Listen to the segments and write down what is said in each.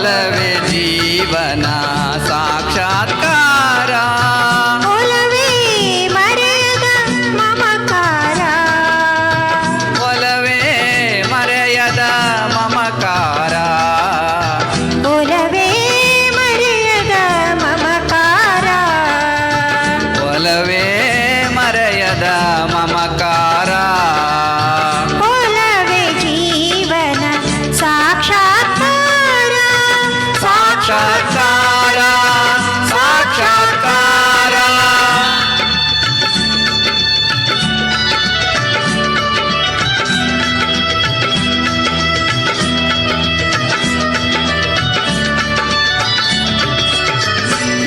ಒಲವೇ ಜೀವನ ಸಾಕ್ಷಾತ್ಕಾರ ಒಲವೇ ಮರೆಯದ ಮಮಕಾರ ಒಲವೇ ಮರೆಯದ ಮಮಕಾರ ಒಲವೇ ಮರೆಯದ ಮಮಕಾರ ಒಲವೇ ಮರೆಯದ ಮಮಕಾರ ಒಲವೇ ಜೀವನ ಸಾಕ್ಷಾತ್ಕಾರ ಸಾಕ್ಷಾತ್ಕಾರ ಸಾಕ್ಷಾತ್ಕಾರ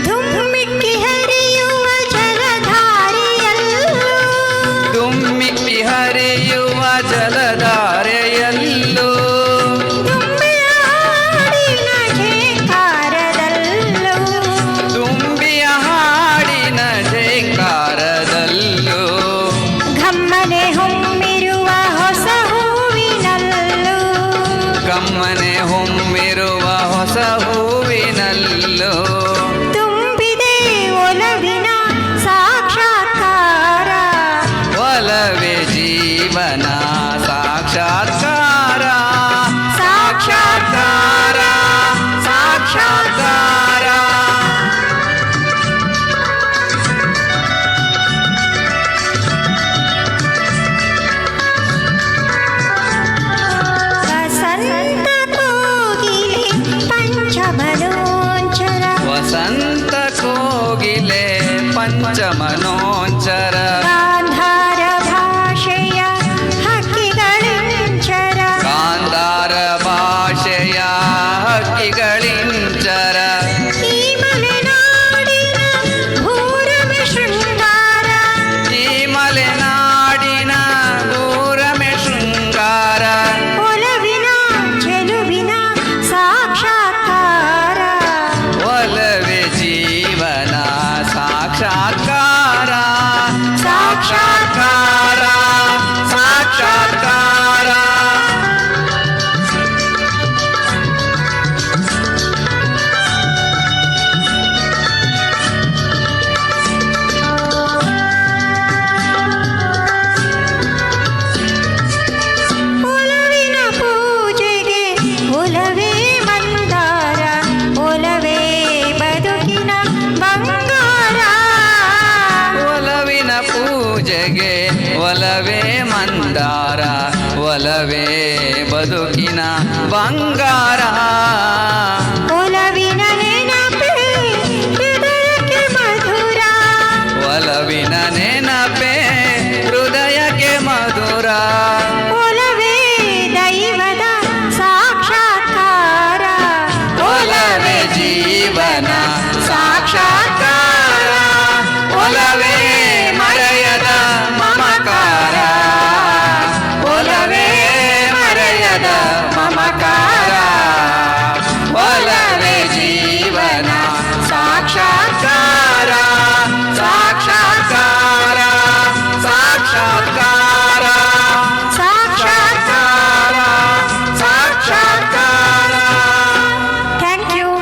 ಧುಮ್ಮಿಕ್ಕಿ ಹರಿಯುವ ಜಲಧಾರೆಯಲ್ಲೂ ದುಮ್ಮಿಕ್ಕಿ ಹರಿಯುವ ಜಲಧಾರೆಯಲ್ಲೂ ತುಂಬಿಯ ಹಾಡಿನ ಝೇಂಕಾರದಲ್ಲೂ ತುಂಬಿಯ ಹಾಡಿನ ಜೇಂಕಾರದಲ್ಲೂ ಘಮ್ಮನೆ ಹೊಮ್ಮಿರುವ ಹೊಸ ಹೂವಿನಲ್ಲೂ ಕಮ್ಮನೆ ಹೊಮ್ಮಿರುವ ಹೊಸ ಹೂವಿನಲ್ಲೂ ತುಂಬಿದೆ ಒಲವಿನ ಸಾಕ್ಷಾತ್ಕಾರ ಒಲವೇ ಜೀವನ ಸಾಕ್ಷಾತ್ಕಾರ ಸಾಕ್ಷಾತ್ಕಾರ ಸಾಕ್ಷಾತ್ಕಾರ ವಸಂತ ಕೋಗಿಲೆ ಪಂಚಮನೋಂಚರ ವಸಂತ ಕೋಗಿಲೆ ಪಂಚಮನೋಂಚರ ಗಾಂಧಾರ ಭಾಷೆಯ ಹಕ್ಕಿಗಳಿಂಚರ ಗಾಂಧಾರ ಭಾಷೆಯ ಹಕ್ಕಿಗಳಿಂಚರ ಈ ಮಲೆನಾಡಿನ ಭೂರಮೆ ಶೃಂಗಾರ ಈ ಮಲೆನಾಡಿನ ದೂರಮೆ ಶೃಂಗಾರ ಒಲವಿನ ಚೆಲುವಿನ ಸಾಕ್ಷಾತ್ಕಾರ ಒಲವೇ ಜೀವನ ಸಾಕ್ಷಾತ್ಕಾರ ಸಾಕ್ಷಾತ್ಕಾರ ಸಾಕ್ಷಾತ್ಕಾರ ಒಲವಿನ ಪೂಜೆಗೆ ಒಲವೇ ಮಂದಾರ ಒಲವೇ ಬದುಕಿನ ಬಂಗಾರ ಒಲವಿನ ಪೂಜೆಗೆ ಒಲವೇ ಮಂದಾರ ಒಲವೇ ಬದುಕಿನ ಬಂಗಾರ